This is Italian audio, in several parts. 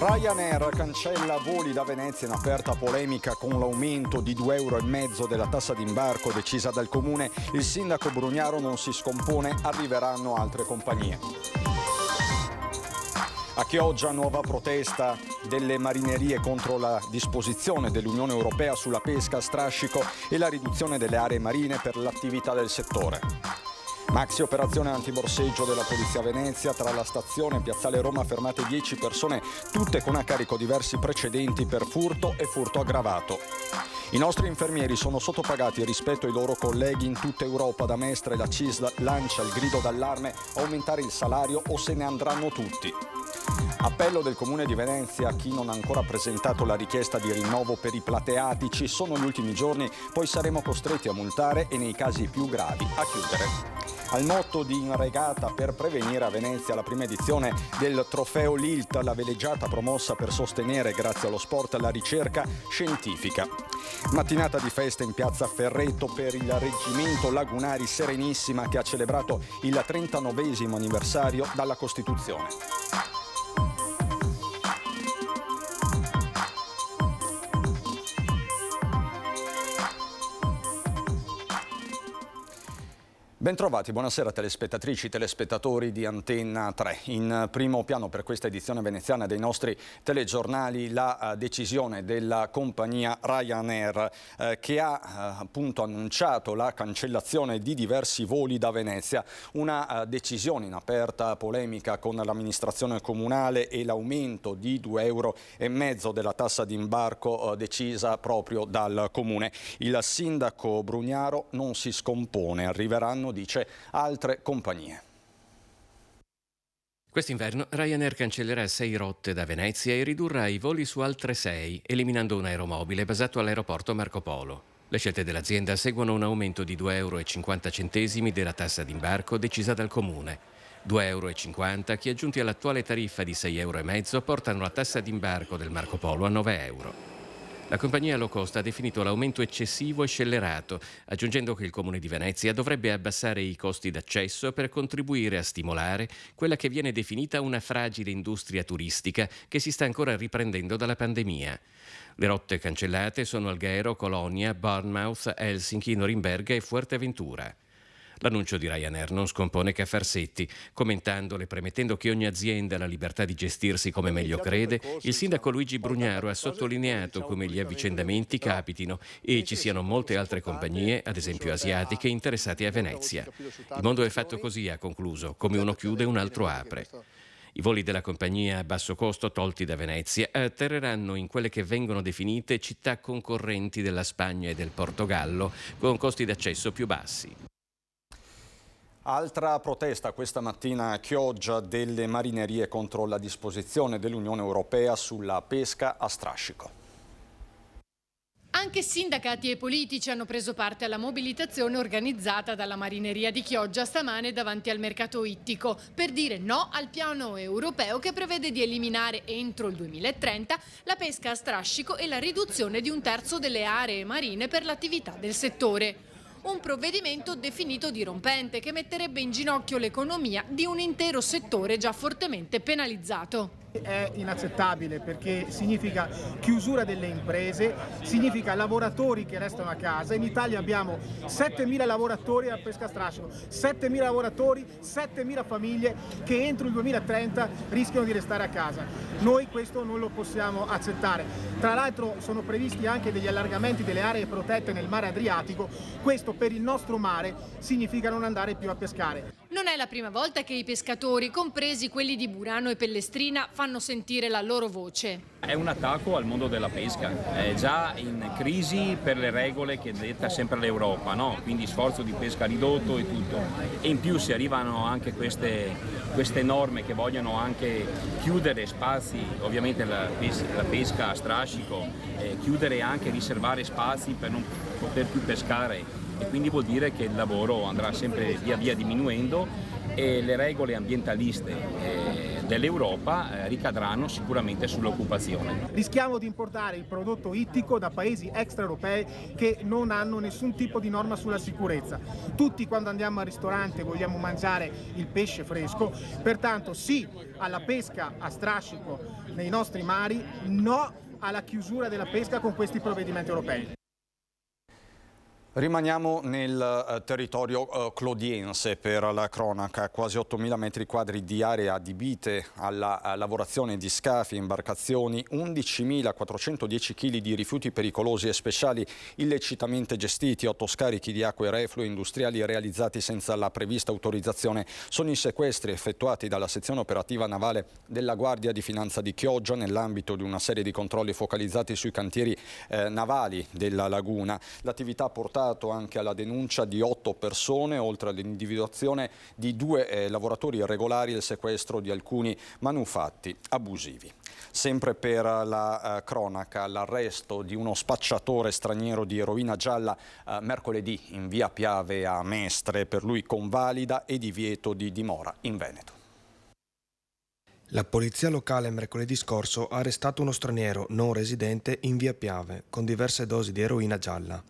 Ryanair cancella voli da Venezia in aperta polemica con l'aumento di 2,5 euro della tassa d'imbarco decisa dal comune. Il sindaco Brugnaro non si scompone, arriveranno altre compagnie. A Chioggia nuova protesta delle marinerie contro la disposizione dell'Unione Europea sulla pesca a strascico e la riduzione delle aree marine per l'attività del settore. Maxi operazione antiborseggio della Polizia Venezia, tra la stazione e Piazzale Roma fermate 10 persone, tutte con a carico diversi precedenti per furto e furto aggravato. I nostri infermieri sono sottopagati rispetto ai loro colleghi in tutta Europa. Da Mestre la CISL lancia il grido d'allarme: aumentare il salario o se ne andranno tutti. Appello del Comune di Venezia a chi non ha ancora presentato la richiesta di rinnovo per i plateatici. Sono gli ultimi giorni, poi saremo costretti a multare e nei casi più gravi a chiudere. Al motto di In Regata per prevenire, a Venezia la prima edizione del Trofeo Lilt, la veleggiata promossa per sostenere, grazie allo sport, la ricerca scientifica. Mattinata di festa in piazza Ferretto per il Reggimento Lagunari Serenissima, che ha celebrato il 39° anniversario dalla Costituzione. Bentrovati, buonasera telespettatrici, telespettatori di Antenna 3. In primo piano per questa edizione veneziana dei nostri telegiornali la decisione della compagnia Ryanair che ha appunto annunciato la cancellazione di diversi voli da Venezia. Una decisione in aperta polemica con l'amministrazione comunale e l'aumento di 2,5 euro della tassa d'imbarco decisa proprio dal comune. Il sindaco Brugnaro non si scompone, arriveranno, dice, altre compagnie. Quest'inverno Ryanair cancellerà 6 rotte da Venezia e ridurrà i voli su altre 6, eliminando un aeromobile basato all'aeroporto Marco Polo. Le scelte dell'azienda seguono un aumento di 2,50 euro della tassa d'imbarco decisa dal comune. 2,50 euro che, aggiunti all'attuale tariffa di 6,5 euro, portano la tassa d'imbarco del Marco Polo a 9 euro. La compagnia low cost ha definito l'aumento eccessivo e scellerato, aggiungendo che il Comune di Venezia dovrebbe abbassare i costi d'accesso per contribuire a stimolare quella che viene definita una fragile industria turistica che si sta ancora riprendendo dalla pandemia. Le rotte cancellate sono Alghero, Colonia, Bournemouth, Helsinki, Norimberga e Fuerteventura. L'annuncio di Ryanair non scompone Caffarsetti. Commentandolo e premettendo che ogni azienda ha la libertà di gestirsi come meglio crede, il sindaco Luigi Brugnaro ha sottolineato come gli avvicendamenti capitino e ci siano molte altre compagnie, ad esempio asiatiche, interessate a Venezia. Il mondo è fatto così, ha concluso, come uno chiude un altro apre. I voli della compagnia a basso costo tolti da Venezia atterreranno in quelle che vengono definite città concorrenti della Spagna e del Portogallo, con costi d'accesso più bassi. Altra protesta questa mattina a Chioggia delle marinerie contro la disposizione dell'Unione Europea sulla pesca a strascico. Anche sindacati e politici hanno preso parte alla mobilitazione organizzata dalla marineria di Chioggia stamane davanti al mercato ittico per dire no al piano europeo che prevede di eliminare entro il 2030 la pesca a strascico e la riduzione di 1/3 delle aree marine per l'attività del settore. Un provvedimento definito dirompente che metterebbe in ginocchio l'economia di un intero settore già fortemente penalizzato. È inaccettabile perché significa chiusura delle imprese, significa lavoratori che restano a casa. In Italia abbiamo 7.000 lavoratori a pesca a strascico, 7.000 lavoratori, 7.000 famiglie che entro il 2030 rischiano di restare a casa. Noi questo non lo possiamo accettare. Tra l'altro sono previsti anche degli allargamenti delle aree protette nel mare Adriatico. Questo per il nostro mare significa non andare più a pescare. Non è la prima volta che i pescatori, compresi quelli di Burano e Pellestrina, fanno sentire la loro voce. È un attacco al mondo della pesca, è già in crisi per le regole che detta sempre l'Europa, no? Quindi sforzo di pesca ridotto e tutto. E in più si arrivano anche queste norme che vogliono anche chiudere spazi, ovviamente la pesca a strascico, chiudere e anche riservare spazi per non poter più pescare. E quindi vuol dire che il lavoro andrà sempre via via diminuendo e le regole ambientaliste dell'Europa ricadranno sicuramente sull'occupazione. Rischiamo di importare il prodotto ittico da paesi extraeuropei che non hanno nessun tipo di norma sulla sicurezza. Tutti quando andiamo al ristorante vogliamo mangiare il pesce fresco, pertanto sì alla pesca a strascico nei nostri mari, no alla chiusura della pesca con questi provvedimenti europei. Rimaniamo nel territorio clodiense per la cronaca, quasi 8.000 metri quadri di aree adibite alla lavorazione di scafi e imbarcazioni, 11.410 kg di rifiuti pericolosi e speciali illecitamente gestiti, 8 scarichi di acque reflue industriali realizzati senza la prevista autorizzazione. Sono i sequestri effettuati dalla sezione operativa navale della Guardia di Finanza di Chioggia nell'ambito di una serie di controlli focalizzati sui cantieri navali della laguna. L'attività ha portato anche alla denuncia di 8 persone, oltre all'individuazione di 2 lavoratori irregolari e il sequestro di alcuni manufatti abusivi. Sempre per la cronaca, l'arresto di uno spacciatore straniero di eroina gialla mercoledì in via Piave a Mestre, per lui convalida e divieto di dimora in Veneto. La polizia locale mercoledì scorso ha arrestato uno straniero non residente in via Piave con diverse dosi di eroina gialla.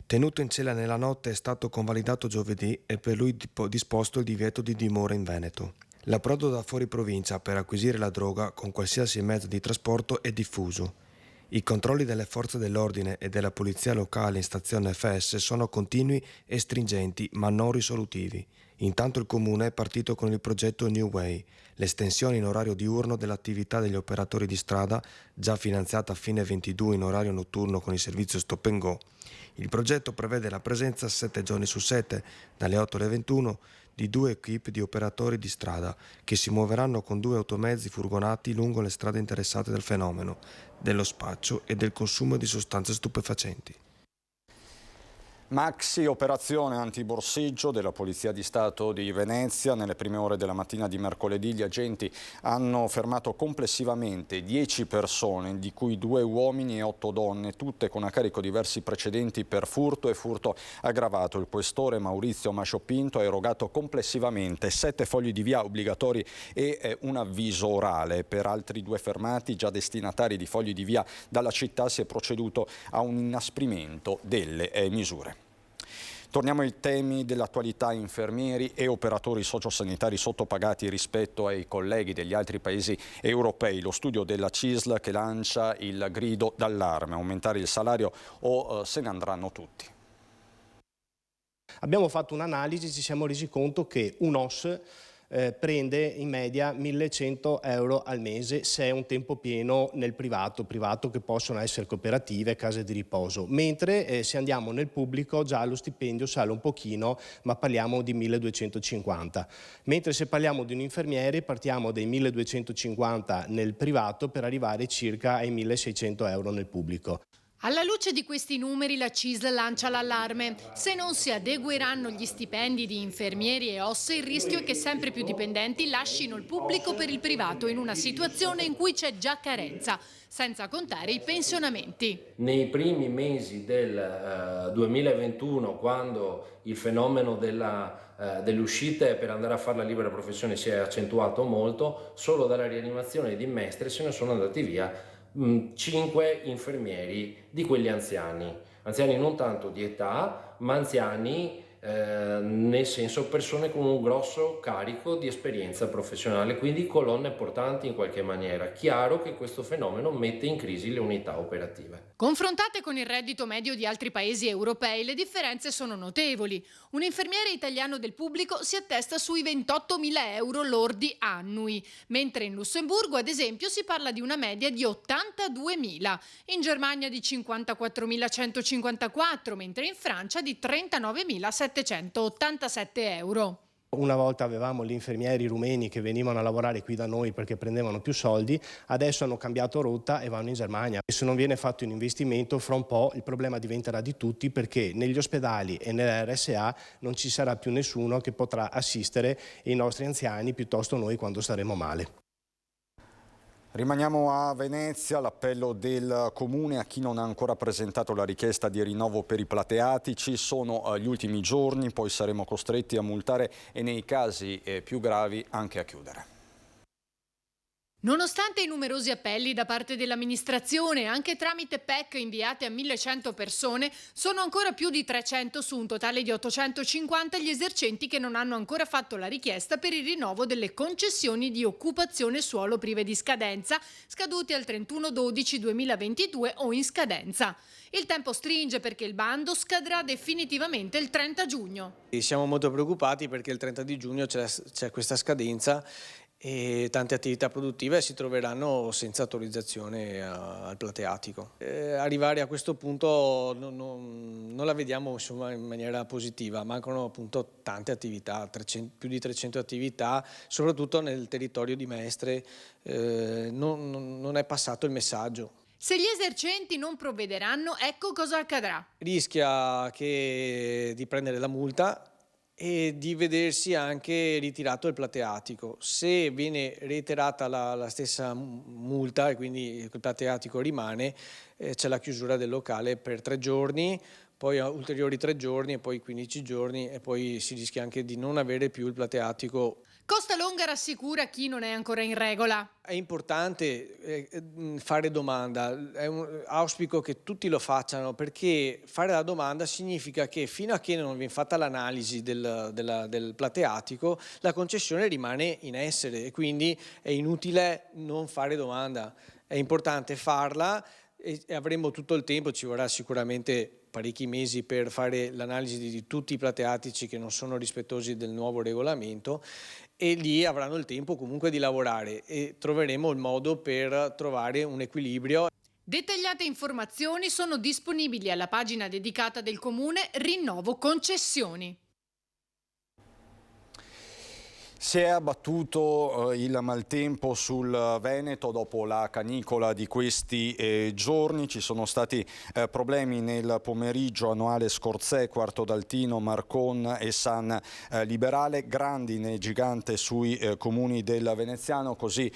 Tenuto in cella nella notte, è stato convalidato giovedì e per lui disposto il divieto di dimora in Veneto. L'approdo da fuori provincia per acquisire la droga con qualsiasi mezzo di trasporto è diffuso. I controlli delle forze dell'ordine e della polizia locale in stazione FS sono continui e stringenti, ma non risolutivi. Intanto il Comune è partito con il progetto New Way, l'estensione in orario diurno dell'attività degli operatori di strada, già finanziata a fine 22 in orario notturno con il servizio Stop and Go. Il progetto prevede la presenza 7 giorni su 7, dalle 8 alle 21, di 2 equip di operatori di strada che si muoveranno con 2 automezzi furgonati lungo le strade interessate dal fenomeno, dello spaccio e del consumo di sostanze stupefacenti. Maxi operazione antiborseggio della Polizia di Stato di Venezia. Nelle prime ore della mattina di mercoledì gli agenti hanno fermato complessivamente 10 persone, di cui 2 uomini e 8 donne, tutte con a carico diversi precedenti per furto e furto aggravato. Il questore Maurizio Masciopinto ha erogato complessivamente 7 fogli di via obbligatori e un avviso orale. Per altri 2 fermati, già destinatari di fogli di via dalla città, si è proceduto a un inasprimento delle misure. Torniamo ai temi dell'attualità. Infermieri e operatori sociosanitari sottopagati rispetto ai colleghi degli altri paesi europei. Lo studio della CISL che lancia il grido d'allarme: aumentare il salario o se ne andranno tutti. Abbiamo fatto un'analisi, ci siamo resi conto che un OS prende in media 1.100 euro al mese se è un tempo pieno nel privato che possono essere cooperative, case di riposo, mentre se andiamo nel pubblico già lo stipendio sale un pochino, ma parliamo di 1.250, mentre se parliamo di un infermiere partiamo dai 1.250 nel privato per arrivare circa ai 1.600 euro nel pubblico. Alla luce di questi numeri la CISL lancia l'allarme. Se non si adegueranno gli stipendi di infermieri e OS, il rischio è che sempre più dipendenti lascino il pubblico per il privato in una situazione in cui c'è già carenza, senza contare i pensionamenti. Nei primi mesi del 2021, quando il fenomeno delle uscite per andare a fare la libera professione si è accentuato molto, solo dalla rianimazione di Mestre se ne sono andati via 5 infermieri di quelli anziani non tanto di età, ma anziani nel senso persone con un grosso carico di esperienza professionale, quindi colonne portanti in qualche maniera. Chiaro che questo fenomeno mette in crisi le unità operative. Confrontate con il reddito medio di altri paesi europei, le differenze sono notevoli. Un infermiere italiano del pubblico si attesta sui 28.000 euro lordi annui, mentre in Lussemburgo, ad esempio, si parla di una media di 82.000, in Germania di 54.154, mentre in Francia di 39.787 euro. Una volta avevamo gli infermieri rumeni che venivano a lavorare qui da noi perché prendevano più soldi, adesso hanno cambiato rotta e vanno in Germania. E se non viene fatto un investimento, fra un po' il problema diventerà di tutti, perché negli ospedali e nell'RSA non ci sarà più nessuno che potrà assistere i nostri anziani, piuttosto noi quando staremo male. Rimaniamo a Venezia. L'appello del Comune a chi non ha ancora presentato la richiesta di rinnovo per i plateatici. Sono gli ultimi giorni, poi saremo costretti a multare e nei casi più gravi anche a chiudere. Nonostante i numerosi appelli da parte dell'amministrazione, anche tramite PEC inviate a 1.100 persone, sono ancora più di 300 su un totale di 850 gli esercenti che non hanno ancora fatto la richiesta per il rinnovo delle concessioni di occupazione suolo prive di scadenza, scaduti al 31/12/2022 o in scadenza. Il tempo stringe perché il bando scadrà definitivamente il 30 giugno. Siamo molto preoccupati perché il 30 di giugno c'è questa scadenza e tante attività produttive si troveranno senza autorizzazione al plateatico. Arrivare a questo punto non la vediamo insomma, in maniera positiva, mancano appunto tante attività, più di 300 attività, soprattutto nel territorio di Mestre non è passato il messaggio. Se gli esercenti non provvederanno, ecco cosa accadrà. Rischia di prendere la multa e di vedersi anche ritirato il plateatico. Se viene reiterata la stessa multa e quindi il plateatico rimane, c'è la chiusura del locale per 3 giorni, poi ulteriori 3 giorni e poi 15 giorni e poi si rischia anche di non avere più il plateatico. Costalonga rassicura chi non è ancora in regola. È importante fare domanda, auspico che tutti lo facciano perché fare la domanda significa che fino a che non viene fatta l'analisi del plateatico la concessione rimane in essere e quindi è inutile non fare domanda, è importante farla e avremo tutto il tempo, ci vorrà sicuramente parecchi mesi per fare l'analisi di tutti i plateatici che non sono rispettosi del nuovo regolamento e lì avranno il tempo comunque di lavorare e troveremo il modo per trovare un equilibrio. Dettagliate informazioni sono disponibili alla pagina dedicata del Comune Rinnovo Concessioni. Si è abbattuto il maltempo sul Veneto dopo la canicola di questi giorni. Ci sono stati problemi nel pomeriggio annuale Scorzè, Quarto d'Altino, Marcon e San Liberale, grandine gigante sui comuni del Veneziano, così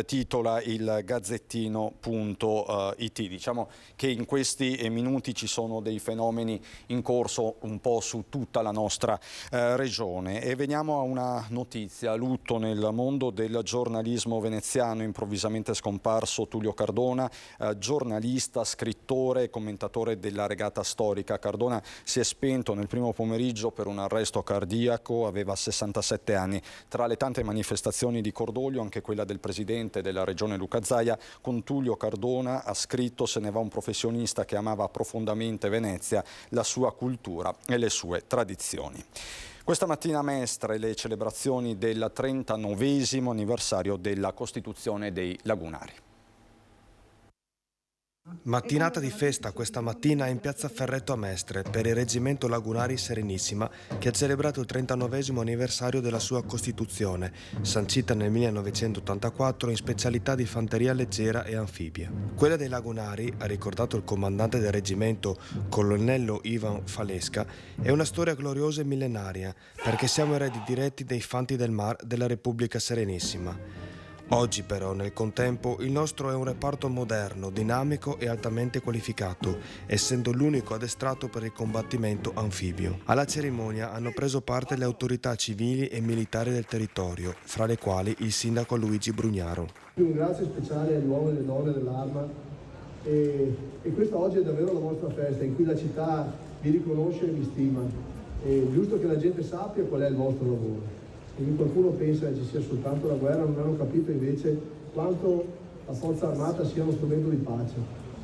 titola il Gazzettino.it. Diciamo che in questi minuti ci sono dei fenomeni in corso un po' su tutta la nostra regione e veniamo a una notizia. Lutto nel mondo del giornalismo veneziano, improvvisamente scomparso Tullio Cardona, giornalista, scrittore e commentatore della regata storica. Cardona si è spento nel primo pomeriggio per un arresto cardiaco, aveva 67 anni. Tra le tante manifestazioni di cordoglio anche quella del presidente della regione Luca Zaia. Con Tullio Cardona, ha scritto, se ne va un professionista che amava profondamente Venezia, la sua cultura e le sue tradizioni. Questa mattina a Mestre le celebrazioni del 39° anniversario della Costituzione dei Lagunari. Mattinata di festa questa mattina in piazza Ferretto a Mestre per il reggimento Lagunari Serenissima che ha celebrato il 39° anniversario della sua Costituzione, sancita nel 1984 in specialità di fanteria leggera e anfibia. Quella dei Lagunari, ha ricordato il comandante del reggimento, colonnello Ivan Falesca, è una storia gloriosa e millenaria perché siamo eredi diretti dei fanti del mar della Repubblica Serenissima. Oggi però, nel contempo, il nostro è un reparto moderno, dinamico e altamente qualificato, essendo l'unico addestrato per il combattimento anfibio. Alla cerimonia hanno preso parte le autorità civili e militari del territorio, fra le quali il sindaco Luigi Brugnaro. Un grazie speciale agli uomini e alle donne dell'Arma e questa oggi è davvero la vostra festa in cui la città vi riconosce e vi stima. È giusto che la gente sappia qual è il vostro lavoro. Se qualcuno pensa che ci sia soltanto la guerra, non hanno capito invece quanto la forza armata sia uno strumento di pace.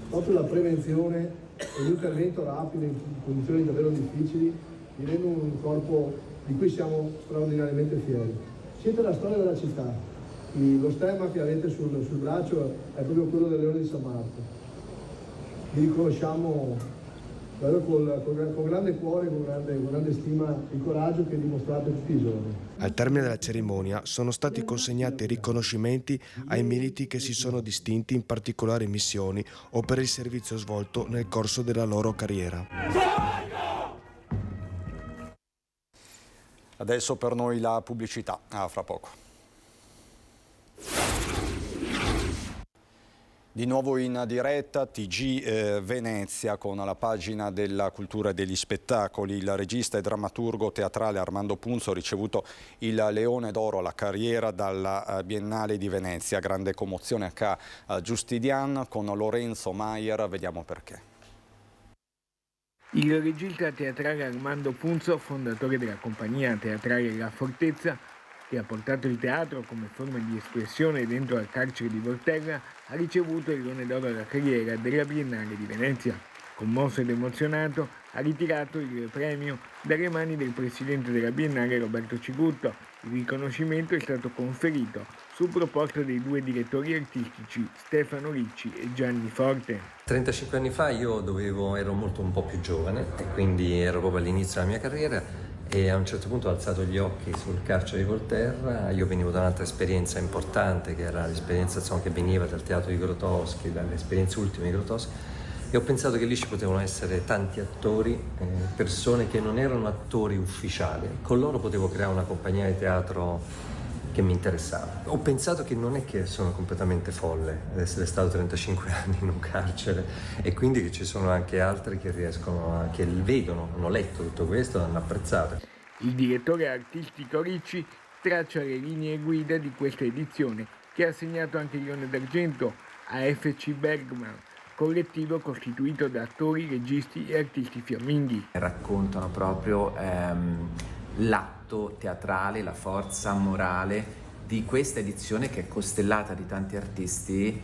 Proprio la prevenzione e l'intervento rapido in condizioni davvero difficili vi rendono un corpo di cui siamo straordinariamente fieri. Siete la storia della città. Lo stemma che avete sul braccio è proprio quello del Leone di San Marco. Vi riconosciamo con grande cuore, con grande stima il coraggio che dimostrate tutti i giorni. Al termine della cerimonia sono stati consegnati riconoscimenti ai militi che si sono distinti in particolari missioni o per il servizio svolto nel corso della loro carriera. Adesso per noi la pubblicità, fra poco. Di nuovo in diretta TG Venezia con la pagina della cultura e degli spettacoli. Il regista e drammaturgo teatrale Armando Punzo ha ricevuto il Leone d'Oro alla carriera dalla Biennale di Venezia. Grande commozione a Giustidian con Lorenzo Maier, vediamo perché. Il regista teatrale Armando Punzo, fondatore della compagnia teatrale La Fortezza, che ha portato il teatro come forma di espressione dentro al carcere di Volterra, ha ricevuto il Leone d'Oro alla carriera della Biennale di Venezia. Commosso ed emozionato, ha ritirato il premio dalle mani del presidente della Biennale Roberto Cigutto. Il riconoscimento è stato conferito su proposta dei due direttori artistici Stefano Ricci e Gianni Forte. 35 anni fa io ero un po' più giovane e quindi ero proprio all'inizio della mia carriera. E a un certo punto ho alzato gli occhi sul carcere di Volterra. Io venivo da un'altra esperienza importante, che era l'esperienza che veniva dal teatro di Grotowski, dalle esperienze ultime di Grotowski, e ho pensato che lì ci potevano essere tanti attori, persone che non erano attori ufficiali. Con loro potevo creare una compagnia di teatro che mi interessava. Ho pensato che non è che sono completamente folle ad essere stato 35 anni in un carcere, e quindi che ci sono anche altri che che vedono, hanno letto tutto questo e hanno apprezzato. Il direttore artistico Ricci traccia le linee guida di questa edizione, che ha assegnato anche il Leone d'Argento a FC Bergman, collettivo costituito da attori, registi e artisti fiamminghi. Raccontano proprio l'atto teatrale, la forza morale di questa edizione, che è costellata di tanti artisti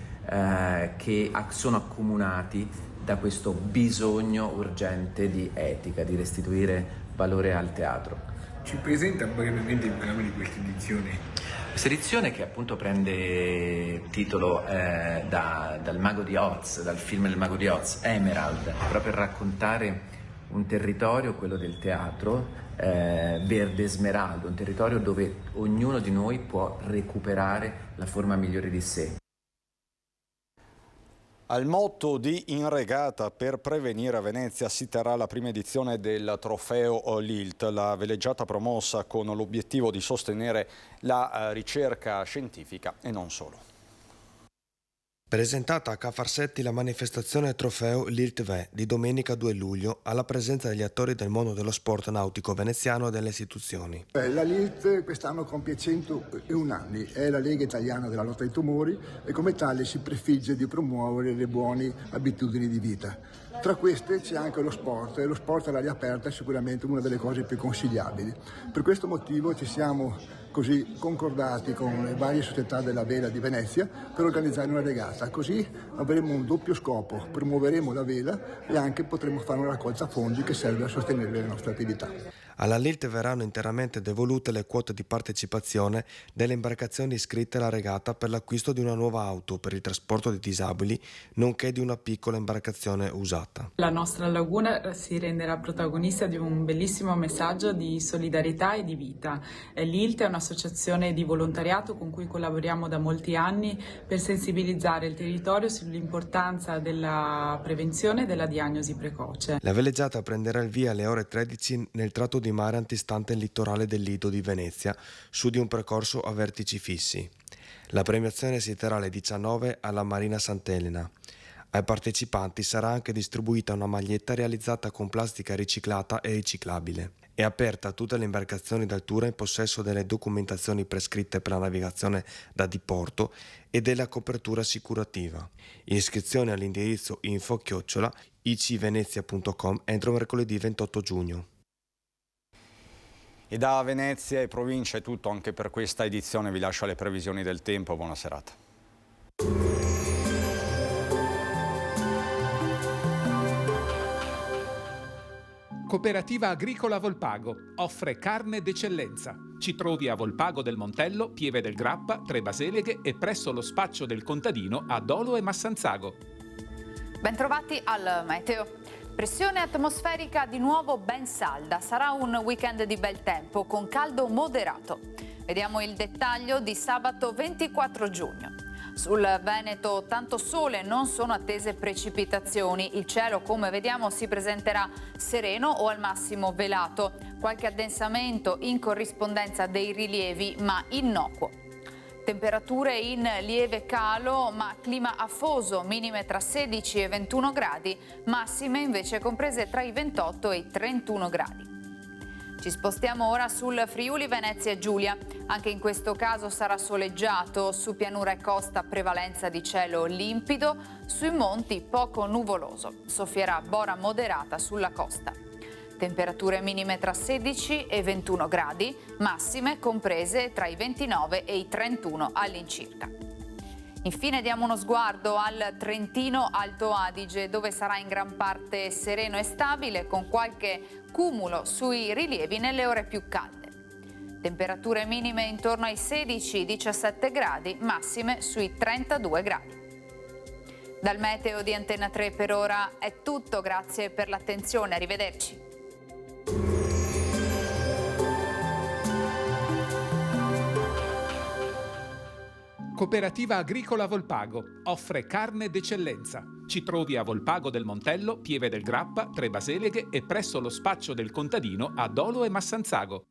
che sono accomunati da questo bisogno urgente di etica, di restituire valore al teatro. Ci presenta brevemente il programma di questa edizione? Questa edizione, che appunto prende titolo dal Mago di Oz, dal film del Mago di Oz, Emerald, proprio per raccontare un territorio, quello del teatro, verde smeraldo, un territorio dove ognuno di noi può recuperare la forma migliore di sé. Al motto di In regata per prevenire a Venezia si terrà la prima edizione del trofeo Lilt, la veleggiata promossa con l'obiettivo di sostenere la ricerca scientifica e non solo. Presentata a Ca' Farsetti la manifestazione trofeo Lilt Ve di domenica 2 luglio alla presenza degli attori del mondo dello sport nautico veneziano e delle istituzioni. La Lilt quest'anno compie 101 anni, è la Lega Italiana della Lotta ai Tumori e come tale si prefigge di promuovere le buone abitudini di vita. Tra queste c'è anche lo sport, e lo sport all'aria aperta è sicuramente una delle cose più consigliabili. Per questo motivo ci siamo così concordati con le varie società della vela di Venezia per organizzare una regata, così avremo un doppio scopo: promuoveremo la vela e anche potremo fare una raccolta fondi che serve a sostenere le nostre attività. Alla Lilt verranno interamente devolute le quote di partecipazione delle imbarcazioni iscritte alla regata per l'acquisto di una nuova auto per il trasporto dei disabili, nonché di una piccola imbarcazione usata. La nostra laguna si renderà protagonista di un bellissimo messaggio di solidarietà e di vita. L'ILT è un'associazione di volontariato con cui collaboriamo da molti anni per sensibilizzare il territorio sull'importanza della prevenzione e della diagnosi precoce. La veleggiata prenderà il via alle ore 13 nel tratto di mare antistante il litorale del Lido di Venezia, su di un percorso a vertici fissi. La premiazione si terrà alle 19 alla Marina Sant'Elena. Ai partecipanti sarà anche distribuita una maglietta realizzata con plastica riciclata e riciclabile. È aperta a tutte le imbarcazioni d'altura in possesso delle documentazioni prescritte per la navigazione da diporto e della copertura assicurativa. Iscrizione all'indirizzo info@icvenezia.com entro mercoledì 28 giugno. E da Venezia e provincia è tutto anche per questa edizione. Vi lascio alle previsioni del tempo. Buona serata. Cooperativa Agricola Volpago offre carne d'eccellenza. Ci trovi a Volpago del Montello, Pieve del Grappa, Tre Baseleghe e presso lo spaccio del contadino a Dolo e Massanzago. Bentrovati al meteo. Pressione atmosferica di nuovo ben salda. Sarà un weekend di bel tempo con caldo moderato. Vediamo il dettaglio di sabato 24 giugno. Sul Veneto tanto sole, non sono attese precipitazioni. Il cielo, come vediamo, si presenterà sereno o al massimo velato. Qualche addensamento in corrispondenza dei rilievi, ma innocuo. Temperature in lieve calo, ma clima afoso, minime tra 16 e 21 gradi, massime invece comprese tra i 28 e i 31 gradi. Ci spostiamo ora sul Friuli Venezia Giulia. Anche in questo caso sarà soleggiato, su pianura e costa prevalenza di cielo limpido, sui monti poco nuvoloso. Soffierà bora moderata sulla costa. Temperature minime tra 16 e 21 gradi, massime comprese tra i 29 e i 31 all'incirca. Infine diamo uno sguardo al Trentino Alto Adige, dove sarà in gran parte sereno e stabile, con qualche cumulo sui rilievi nelle ore più calde. Temperature minime intorno ai 16-17 gradi, massime sui 32 gradi. Dal meteo di Antenna 3 per ora è tutto, grazie per l'attenzione, arrivederci. Cooperativa Agricola Volpago offre carne d'eccellenza. Ci trovi a Volpago del Montello, Pieve del Grappa, Tre Baseleghe e presso lo spaccio del contadino a Dolo e Massanzago.